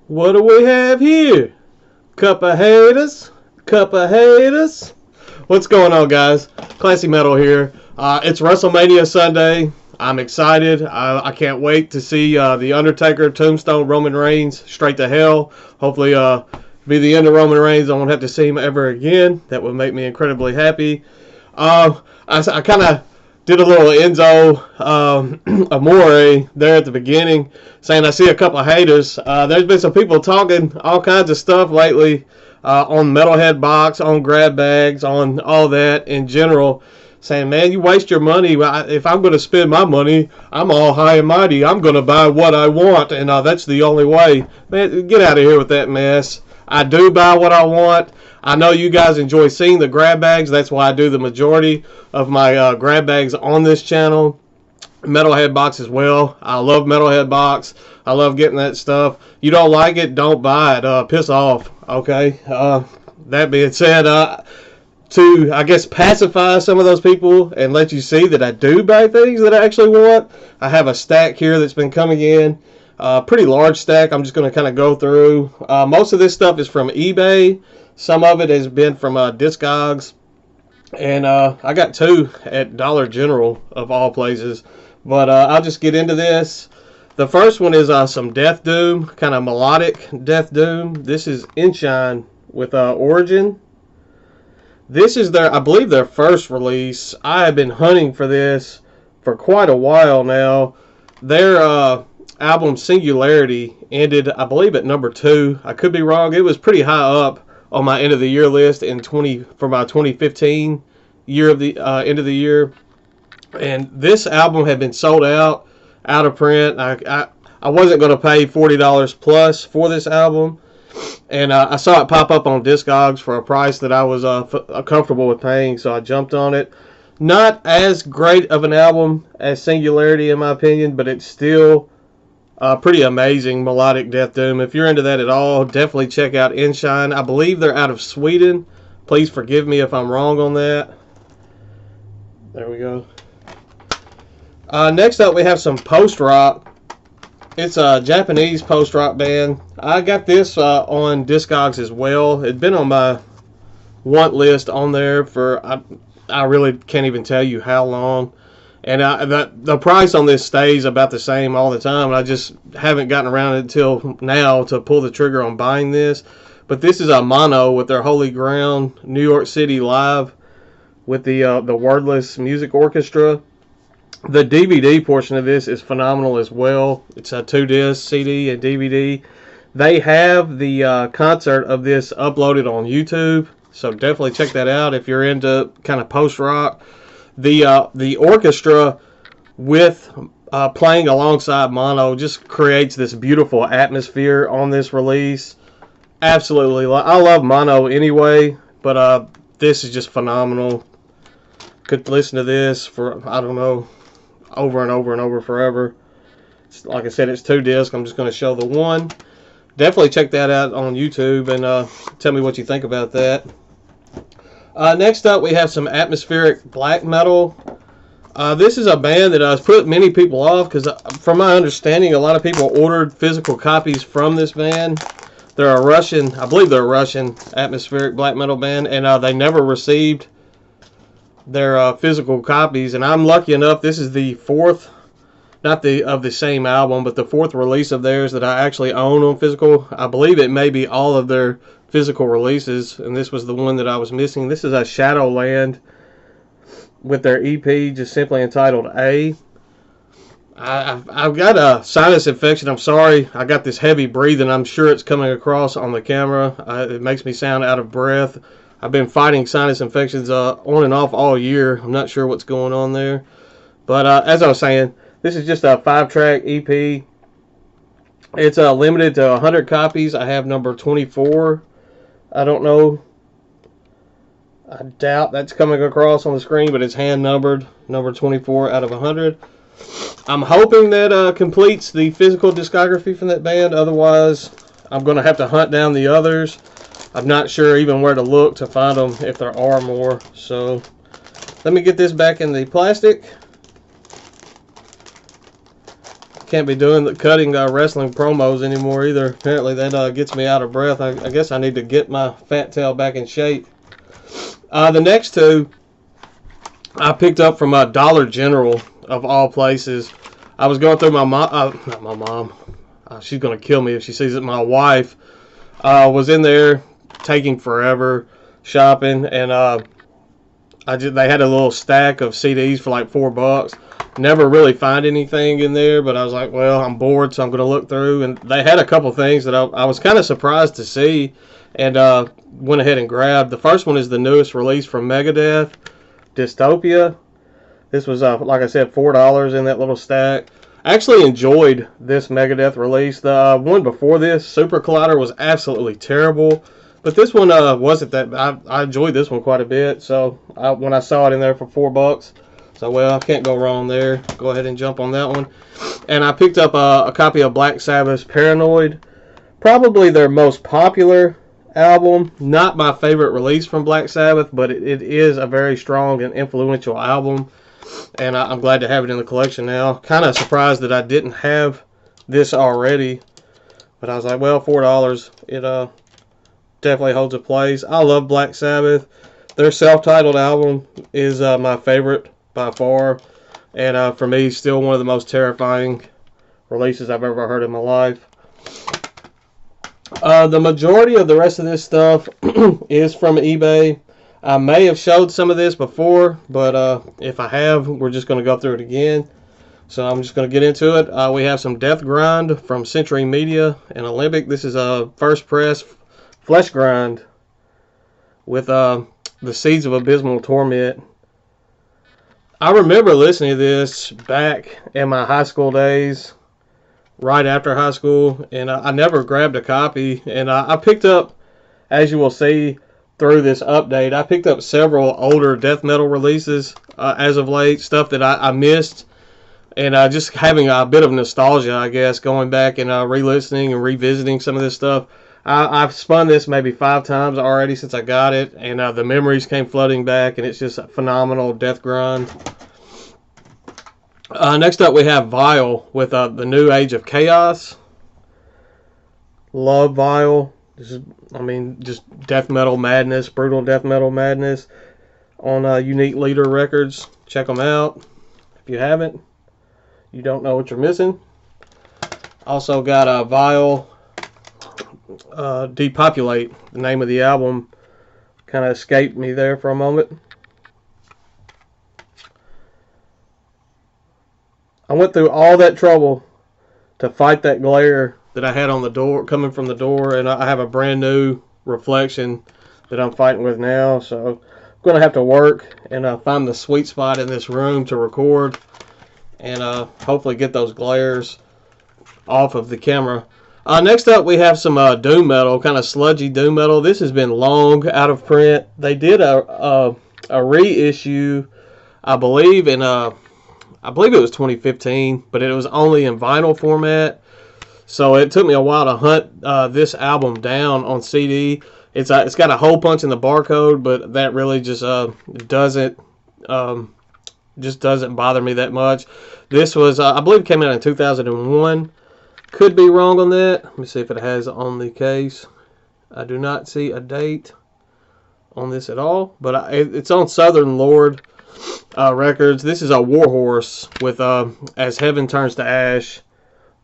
What do we have here? Cup of haters. Cup of haters. What's going on, guys? Classy Metal here. It's WrestleMania Sunday. I'm excited. I can't wait to see The Undertaker, Tombstone, Roman Reigns straight to hell. Hopefully, be the end of Roman Reigns. I won't have to see him ever again. That would make me incredibly happy. I kind of did a little Enzo Amore there at the beginning, saying I see a couple of haters. There's been some people talking all kinds of stuff lately on Metalhead Box, on grab bags, on all that in general, saying, man, you waste your money. If I'm going to spend my money, I'm all high and mighty. I'm going to buy what I want, and that's the only way. Man, get out of here with that mess. I do buy what I want. I know you guys enjoy seeing the grab bags. That's why I do the majority of my grab bags on this channel. Metalhead Box as well. I love Metalhead Box. I love getting that stuff. You don't like it, don't buy it. Piss off, okay? That being said, to, I guess, pacify some of those people and let you see that I do buy things that I actually want, I have a stack here that's been coming in. Pretty large stack. I'm just going to kind of go through. Most of this stuff is from eBay. Some of it has been from Discogs. And I got two at Dollar General, of all places. But I'll just get into this. The first one is some Death Doom, kind of melodic Death Doom. This is Inshine with Origin. This is their, I believe, their first release. I have been hunting for this for quite a while now. Their album Singularity ended, I believe, at number 2. I could be wrong. It was pretty high up on my end of the year list for my 2015 year of the end of the year. And this album had been sold out of print. I wasn't going to pay $40 plus for this album, and I saw it pop up on Discogs for a price that I was comfortable with paying, so I jumped on it. Not as great of an album as Singularity in my opinion, but it's still pretty amazing melodic Death Doom. If you're into that at all, definitely check out Inshine. I believe they're out of Sweden. Please forgive me if I'm wrong on that. There we go. Next up, we have some post-rock. It's a Japanese post-rock band. I got this on Discogs as well. It's been on my want list on there for, I really can't even tell you how long. And the price on this stays about the same all the time. I just haven't gotten around until now to pull the trigger on buying this. But this is a mono with their Holy Ground New York City Live with the Wordless Music Orchestra. The DVD portion of this is phenomenal as well. It's a 2-disc CD and DVD. They have the concert of this uploaded on YouTube, so definitely check that out if you're into kind of post-rock. The orchestra with playing alongside mono just creates this beautiful atmosphere on this release. Absolutely, I love mono anyway, but this is just phenomenal. Could listen to this for, I don't know, over and over and over forever. Like I said, it's 2 discs. I'm just going to show the one. Definitely check that out on YouTube and tell me what you think about that. Next up, we have some atmospheric black metal. This is a band that has put many people off because, from my understanding, a lot of people ordered physical copies from this band. They're a Russian, I believe they're a Russian atmospheric black metal band, and they never received their physical copies. And I'm lucky enough, this is the 4th, not of the same album, but the 4th release of theirs that I actually own on physical. I believe it may be all of their physical releases, and this was the one that I was missing. This is a Shadowland with their EP just simply entitled A. I've got a sinus infection. I'm sorry. I got this heavy breathing. I'm sure it's coming across on the camera. It makes me sound out of breath. I've been fighting sinus infections on and off all year. I'm not sure what's going on there. But as I was saying, this is just a 5-track EP. It's limited to 100 copies. I have number 24. I don't know. I doubt that's coming across on the screen, but it's hand numbered. Number 24 out of 100. I'm hoping that completes the physical discography from that band. Otherwise, I'm going to have to hunt down the others. I'm not sure even where to look to find them if there are more. So, let me get this back in the plastic. Can't be doing the cutting wrestling promos anymore either. Apparently that gets me out of breath. I guess I need to get my fat tail back in shape. The next two I picked up from Dollar General, of all places. I was going through my mom, not my mom. She's going to kill me if she sees it. My wife was in there taking forever shopping, and they had a little stack of CDs for like $4. Never really find anything in there, but I was like, well, I'm bored, so I'm going to look through. And they had a couple things that I was kind of surprised to see, and went ahead and grabbed. The first one is the newest release from Megadeth, Dystopia. This was, like I said, $4 in that little stack. I actually enjoyed this Megadeth release. The one before this, Super Collider, was absolutely terrible. But this one wasn't that. I enjoyed this one quite a bit. So when I saw it in there for $4, so well, I can't go wrong there. Go ahead and jump on that one. And I picked up a copy of Black Sabbath's Paranoid. Probably their most popular album. Not my favorite release from Black Sabbath, but it is a very strong and influential album. And I'm glad to have it in the collection now. Kind of surprised that I didn't have this already. But I was like, well, $4. It definitely holds a place. I love Black Sabbath. Their self-titled album is my favorite by far. And for me, still one of the most terrifying releases I've ever heard in my life. The majority of the rest of this stuff is from eBay. I may have showed some of this before, but if I have, we're just going to go through it again. So I'm just going to get into it. We have some Death Grind from Century Media and Olympic. This is a first press flesh grind with the Seeds of Abysmal Torment. I remember listening to this back in my high school days, right after high school, and I never grabbed a copy. And I picked up, as you will see through this update, I picked up several older death metal releases as of late, stuff that I missed, and just having a bit of nostalgia, I guess, going back and re-listening and revisiting some of this stuff. I've spun this maybe 5 times already since I got it, and the memories came flooding back, and it's just a phenomenal death grind. Next up, we have Vile with the New Age of Chaos. Love Vile. This is, just death metal madness, brutal death metal madness on Unique Leader Records. Check them out. If you haven't, you don't know what you're missing. Also got Vile Depopulate, the name of the album. Kind of escaped me there for a moment. I went through all that trouble to fight that glare that I had on the door, coming from the door, and I have a brand new reflection that I'm fighting with now. So I'm going to have to work and find the sweet spot in this room to record, and hopefully get those glares off of the camera. Next up, we have some doom metal, kind of sludgy doom metal. This has been long out of print. They did a reissue, I believe it was 2015, but it was only in vinyl format. So it took me a while to hunt this album down on CD. It's got a hole punch in the barcode, but that really just doesn't bother me that much. This was I believe it came out in 2001. Could be wrong on that. Let me see if it has on the case. I do not see a date on this at all, but it's on Southern Lord Records. This is a Warhorse with As Heaven Turns to Ash.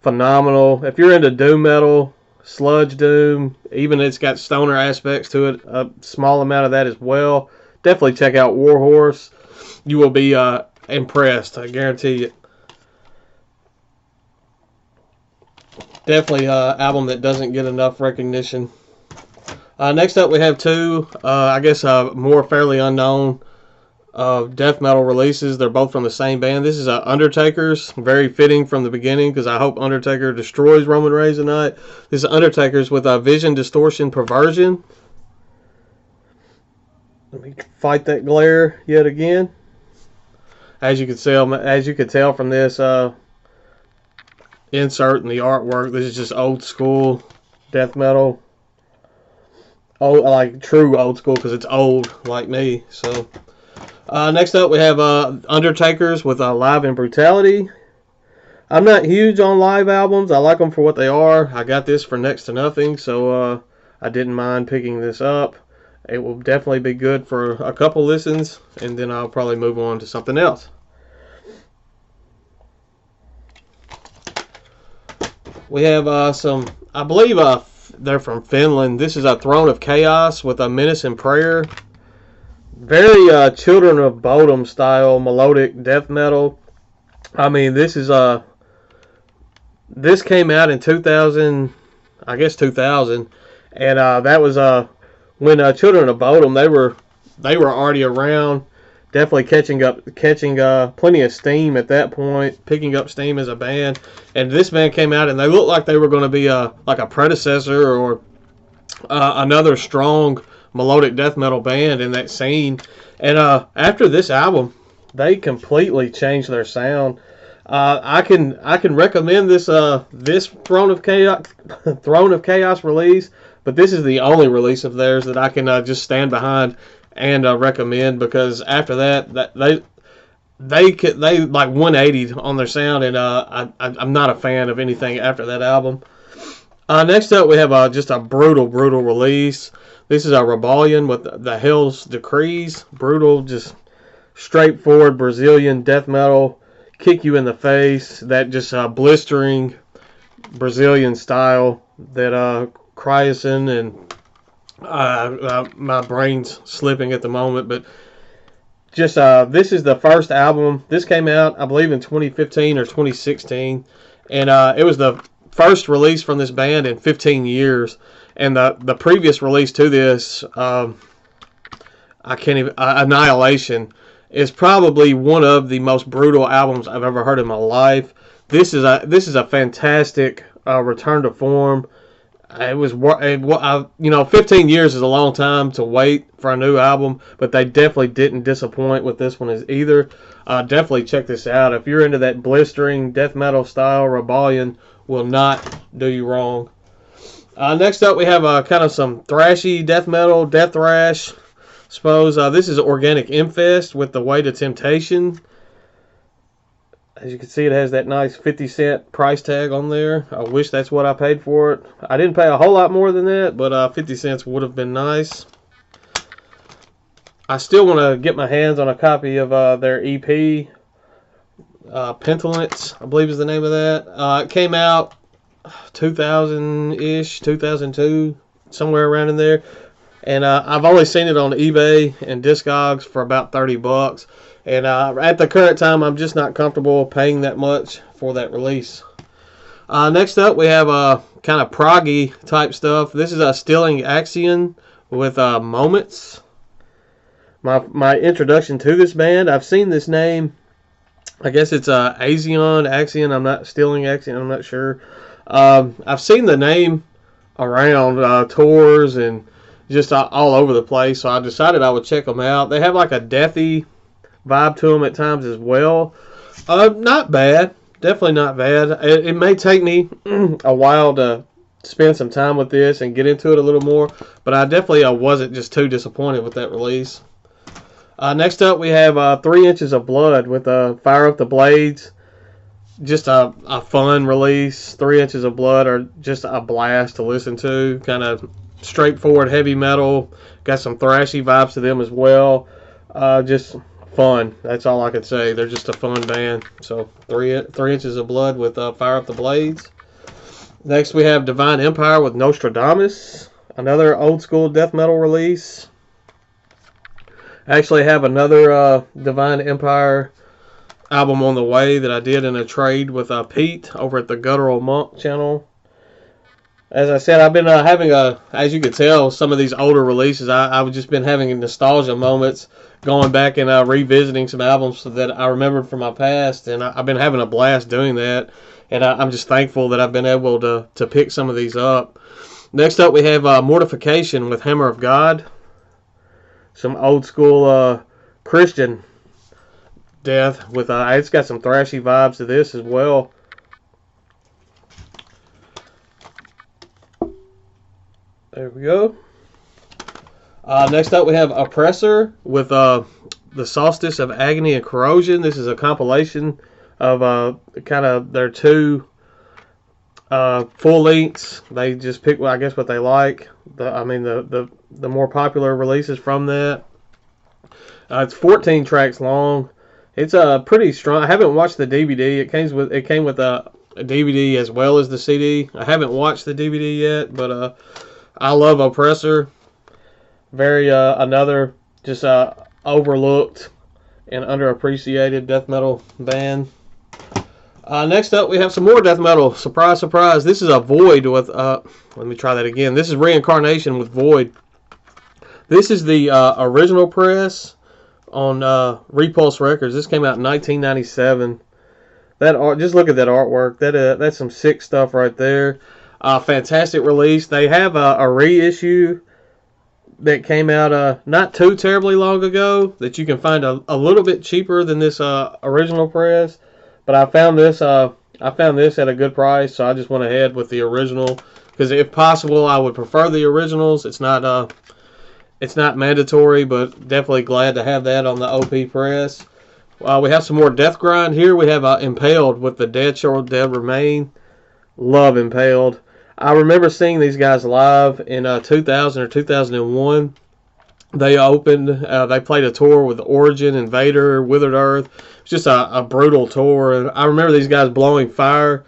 Phenomenal. If you're into doom metal, sludge doom, even it's got stoner aspects to it, a small amount of that as well. Definitely check out Warhorse. You will be impressed, I guarantee it. Definitely an album that doesn't get enough recognition. Next up, we have two, I guess, more fairly unknown death metal releases. They're both from the same band. This is Undertaker's, very fitting from the beginning, because I hope Undertaker destroys Roman Reigns tonight. This is Undertaker's with Vision, Distortion, Perversion. Let me fight that glare yet again. As you can tell from this insert in the artwork, this is just old school death metal. Oh, like true old school, because it's old like me. So next up we have Undertaker's with Live in Brutality. I'm not huge on live albums. I like them for what they are. I got this for next to nothing, so I didn't mind picking this up. It will definitely be good for a couple listens, and then I'll probably move on to something else. We have some, I believe they're from Finland. This is a Throne of Chaos with a Menace and Prayer. Very Children of Bodom style melodic death metal. I mean, this came out in 2000, I guess 2000, and that was when Children of Bodom, they were already around, definitely catching plenty of steam at that point, picking up steam as a band. And this band came out, and they looked like they were going to be like a predecessor or another strong melodic death metal band in that scene. And after this album, they completely changed their sound. I can recommend this this Throne of Chaos release, but this is the only release of theirs that I can just stand behind and recommend, because after that they like 180 on their sound, and I'm not a fan of anything after that album. Next up, we have just a brutal release. This is a Rebellion with the Hell's Decrees. Brutal, just straightforward Brazilian death metal. Kick you in the face. That just blistering Brazilian style that Cryosyn and my brain's slipping at the moment, but just this is the first album. This came out, I believe, in 2015 or 2016, and it was the first release from this band in 15 years. And the previous release to this, I can't even, Annihilation, is probably one of the most brutal albums I've ever heard in my life. This is a fantastic return to form. It was, 15 years is a long time to wait for a new album, but they definitely didn't disappoint with this one as either. Definitely check this out. If you're into that blistering death metal style, Rebellion will not do you wrong. Next up, we have kind of some thrashy death metal, death thrash. Suppose this is Organic Infest with The Way to Temptation. As you can see, it has that nice 50-cent price tag on there. I wish that's what I paid for it. I didn't pay a whole lot more than that, but 50 cents would have been nice. I still want to get my hands on a copy of their EP, Pentalence, I believe is the name of that. It came out 2000-ish, 2002, somewhere around in there. And I've only seen it on eBay and Discogs for about $30. And at the current time, I'm just not comfortable paying that much for that release. Next up, we have kind of proggy type stuff. This is a Stilling Axion with Moments. My introduction to this band, I've seen this name. I guess it's Axion. I'm not Stilling Axion. I'm not sure. I've seen the name around tours and just all over the place, so I decided I would check them out. They have like a deathy vibe to them at times as well. Not bad. Definitely not bad. It may take me a while to spend some time with this and get into it a little more, but I definitely wasn't just too disappointed with that release. Next up, we have 3 Inches of Blood with Fire Up the Blades. Just a fun release. 3 Inches of Blood are just a blast to listen to. Kind of straightforward heavy metal. Got some thrashy vibes to them as well. Just fun. That's all I could say. They're just a fun band. So 3 Inches of Blood with Fire Up the Blades. Next we have Divine Empire with Nostradamus. Another old school death metal release. I actually have another Divine Empire album on the way that I did in a trade with Pete over at the Guttural Monk channel. As I said, I've been having as you can tell, some of these older releases, I've just been having nostalgia moments, going back and revisiting some albums that I remembered from my past, and I've been having a blast doing that, and I'm just thankful that I've been able to pick some of these up. Next up, we have Mortification with Hammer of God. Some old school Christian death with it's got some thrashy vibes to this as well. There we go. Next up, we have Oppressor with the Solstice of Agony and Corrosion. This is a compilation of kind of their two full lengths. They just pick, I guess, what they like. The more popular releases from that. It's 14 tracks long. It's pretty strong. I haven't watched the DVD. It came with a DVD as well as the CD. I haven't watched the DVD yet, but I love Oppressor. Very another just overlooked and underappreciated death metal band. Next up, we have some more death metal. Surprise, surprise. This is a Void with, let me try that again. This is Reincarnation with Void. This is the original press on Repulse Records. This came out in 1997. That art, just look at that artwork. That's some sick stuff right there. Fantastic release. They have a reissue that came out not too terribly long ago that you can find a little bit cheaper than this original press. But I found this at a good price, so I just went ahead with the original because if possible, I would prefer the originals. It's not mandatory, but definitely glad to have that on the OP press. We have some more Death Grind here. We have Impaled with the Dead Shall Dead Remain. Love Impaled. I remember seeing these guys live in 2000 or 2001. They opened, they played a tour with Origin, Invader, Withered Earth. It's just a brutal tour. And I remember these guys blowing fire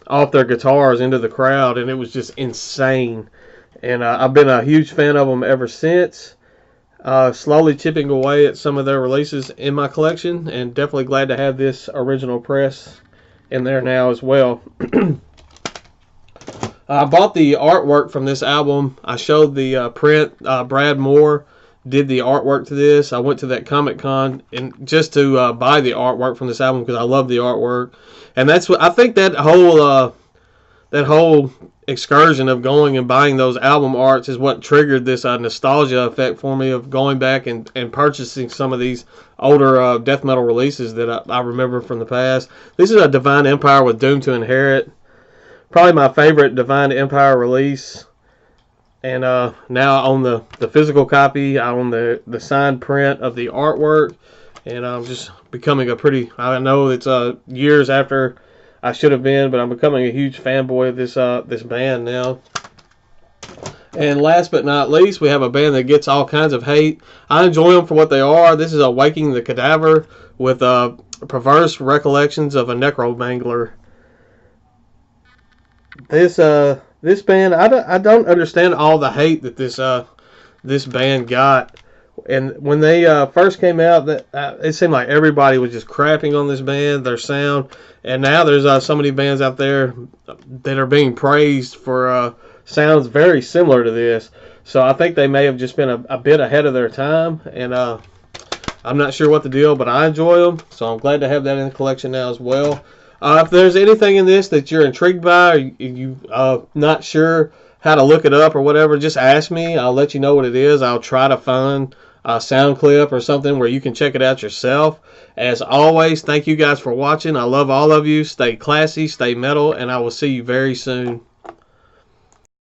off their guitars into the crowd, and it was just insane. And I've been a huge fan of them ever since. Slowly chipping away at some of their releases in my collection, and definitely glad to have this original press in there now as well. I bought the artwork from this album. I showed the print. Brad Moore did the artwork to this. I went to that Comic-Con and just to buy the artwork from this album because I love the artwork. And that's what I think that whole excursion of going and buying those album arts is what triggered this nostalgia effect for me of going back and purchasing some of these older death metal releases that I remember from the past. This is a Divine Empire with Doom to Inherit. Probably my favorite Divine Empire release. And now I own the physical copy. I own the signed print of the artwork. And I'm just becoming I know it's years after I should have been, but I'm becoming a huge fanboy of this band now. And last but not least, we have a band that gets all kinds of hate. I enjoy them for what they are. This is Waking the Cadaver with Perverse Recollections of a Necromangler. This band, I don't understand all the hate that this band got. And when they first came out, it seemed like everybody was just crapping on this band, their sound. And now there's so many bands out there that are being praised for sounds very similar to this. So I think they may have just been a bit ahead of their time. And I'm not sure what the deal, but I enjoy them. So I'm glad to have that in the collection now as well. If there's anything in this that you're intrigued by, or you not sure how to look it up or whatever, just ask me. I'll let you know what it is. I'll try to find a sound clip or something where you can check it out yourself. As always, thank you guys for watching. I love all of you. Stay classy, stay metal, and I will see you very soon.